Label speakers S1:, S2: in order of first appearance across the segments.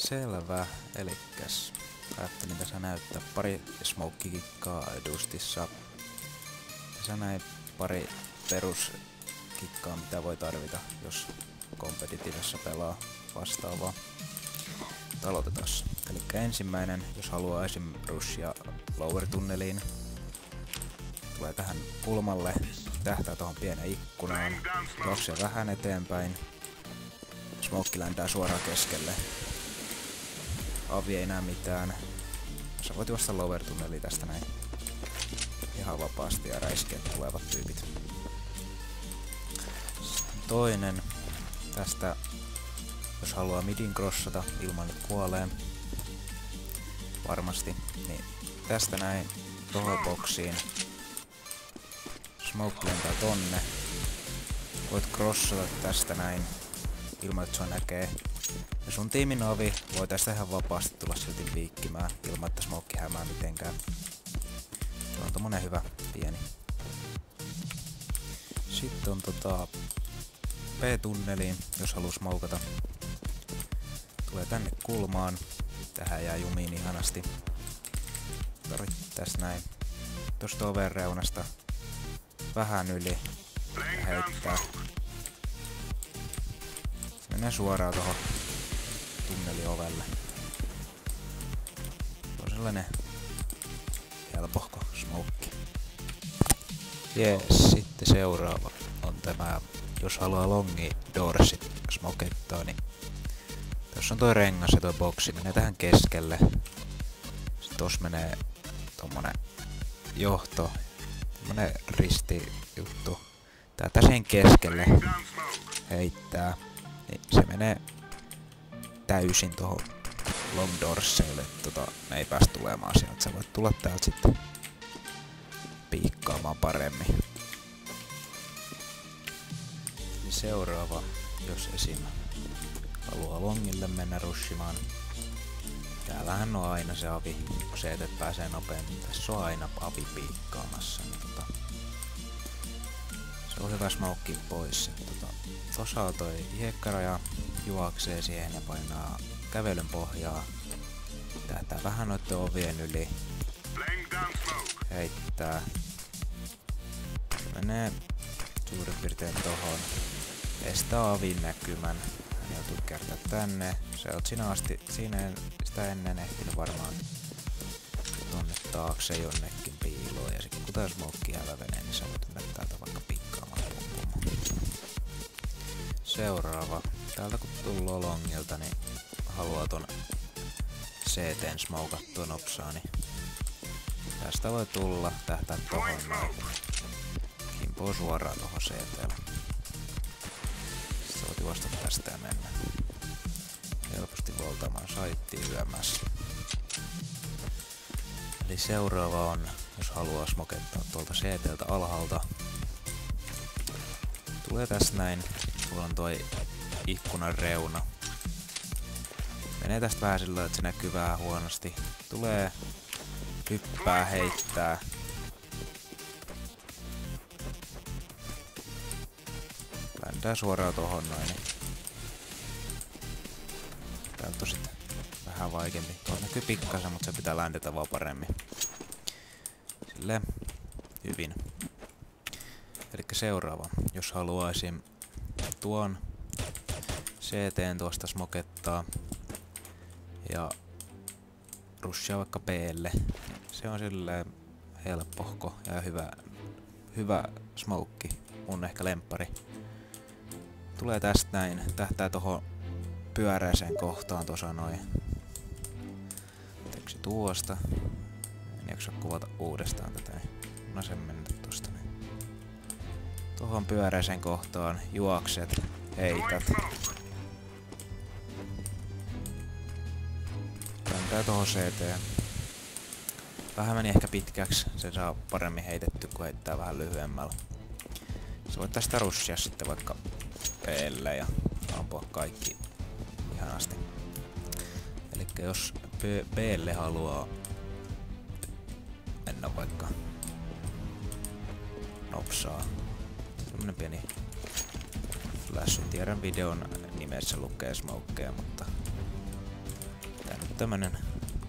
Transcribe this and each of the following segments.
S1: Selvä, elikkäs ajattelin tässä näyttää pari smoke-kikkaa Dustissa. Tässä näin pari peruskikkaa, mitä voi tarvita, jos competitivessa pelaa vastaavaa. Aloitetaan. Elikkä ensimmäinen, jos haluaa esim. Rushia lower tunneliin, tulee tähän kulmalle, tähtää tuohon pienen ikkunaan, juoksee vähän eteenpäin, smoke ländää suoraan keskelle. Avi ei näe mitään. Sä voit juosta lower tunneliin tästä näin ihan vapaasti ja räiskeet tulevat tyypit. Toinen, tästä jos haluaa midin crossata ilman että kuolee varmasti, niin tästä näin tohon boksiin. Smoke lentää tonne. Voit crossata tästä näin ilman että se näkee. Ja sun tiimin avi voi tästä ihan vapaasti tulla silti viikkimään ilman että smoke hämää mitenkään. Se on tommonen hyvä pieni. Sitten on B-tunneliin, jos haluu smokata. Tulee tänne kulmaan. Tähän jää jumiin ihanasti. Tarvittais näin. Tosta oven reunasta vähän yli ja heittää. Se menee suoraan tohon tunneliovelle. Se on sellainen helpohko smoke. Jees, sitten seuraava on tämä, jos haluaa longi doorsit smokettaa, niin jos on toi rengas ja toi boksi, menee tähän keskelle. Sitten tossa menee tommonen johto, tommonen risti juttu. Täältä sen keskelle heittää, niin se menee täysin tohon long doorseille. Ne ei pääs tulemaan sieltä. Sä voit tulla täältä sitten piikkaamaan paremmin. Seuraava, jos esim. Haluaa longille mennä rushimaan. Täällähän on aina se avi, kun se etet pääsee nopeammin. Tässä on aina avi piikkaamassa. Niin se on hyvä smoke pois. Tossa on toi hiekkaraja, juoksee siihen ja painaa kävelyn pohjaa. Tähtää vähän noitten ovien yli. Heittää. Menee suurin piirtein tohon. Estää avin näkymän. Hän joutuu kertaa tänne. Sä oot sitä ennen ehtinyt varmaan tonne taakse jonnekin piiloon. Ja sit kun tää smoke hävävenee, niin sä voit mennä täältä vaikka pikkaamaan pumpumaan. Seuraava. Täältä kun tulloo longilta, niin haluaa ton CT:n smokattua nopsaa, niin tästä voi tulla, tähtää tohon noin. Kimpoo suoraan tohon CT:llä. Sitten voit juosta tästä ja mennä. Helposti voltaamaan saittiin yömässä. Eli seuraava on, jos haluaa smokettaa tuolta CT:ltä alhaalta. Tulee tässä näin. Tuolla on toi ikkunan reuna. Menee tästä vähän sillä, että se näkyy vähän huonosti. Tulee, hyppää, heittää. Ländää suoraan tohon noin. Tää on sitten vähän vaikeampi. Tuolla näkyy pikkasen, mutta se pitää ländetä vaan paremmin. Silleen hyvin. Elikkä seuraava. Jos haluaisin tuon CT:n tuosta smokettaa ja rushia vaikka B:lle. Se on silleen helppohko ja hyvä smoke. Mun ehkä lemppari. Tulee tästä näin. Tähtää tohon pyöräiseen kohtaan tossa noin. Teeksi tuosta. En jaksa kuvata uudestaan tätä. No sen mennä tosta näin. Tohon pyöräiseen kohtaan juokset, heität. Läntää tohon CT. Vähän meni ehkä pitkäksi, se saa paremmin heitetty kun heittää vähän lyhyemmällä. Sä voit tästä rushia sitten vaikka B:lle ja ampua kaikki ihanasti. Elikkä jos B:lle haluaa mennä vaikka nopsaa. Semmonen pieni flash. Tiedän videon nimessä lukee smokea, mutta tämmönen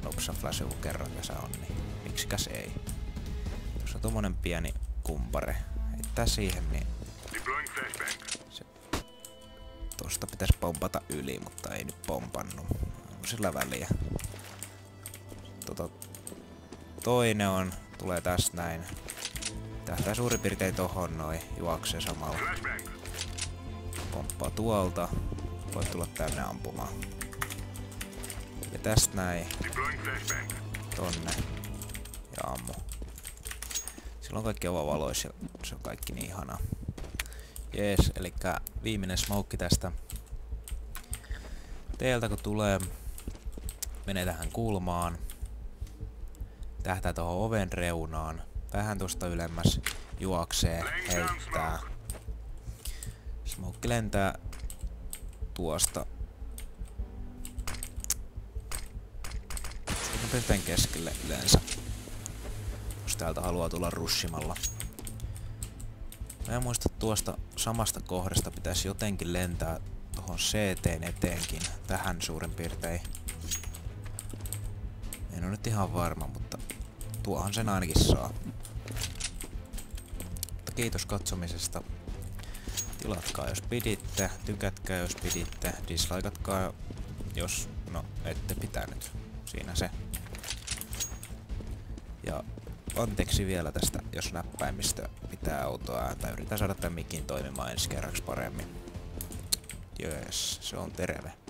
S1: nopsa flash joku kerran tässä on, niin miksikäs ei. Jos on tommonen pieni kumpare, heittää siihen, niin se tosta pitäisi pompata yli, mutta ei nyt pompannut. Onko sillä väliä? Toinen on, tulee tästä näin. Tähtää suurin piirtein tohon noin, juoksee samalla. Pomppaa tuolta, voi tulla tämmönen ampumaan. Ja tästä näin, tonne, ja ammu. Sillä on kaikki oma valois ja se on kaikki niin ihanaa. Jees, elikkä viimeinen smoke tästä. Teiltä kun tulee, menee tähän kulmaan. Tähtää tuohon oven reunaan. Vähän tuosta ylemmäs juoksee, heittää. Smoke lentää tuosta. Suurin keskelle yleensä. Jos täältä haluaa tulla rushimalla. Mä en muista tuosta samasta kohdasta pitäisi jotenkin lentää tohon CT:n eteenkin. Tähän suurin piirtein. En oo nyt ihan varma, mutta tuohan sen ainakin saa. Mutta kiitos katsomisesta. Tilatkaa jos piditte, tykätkää jos piditte, dislikeatkaa jos no ette pitänyt. Siinä se. Ja anteeksi vielä tästä, jos näppäimistö pitää autoa ääntä. Yritän saada tämän mikin toimimaan ensi kerraksi paremmin. Jöös, se on terve.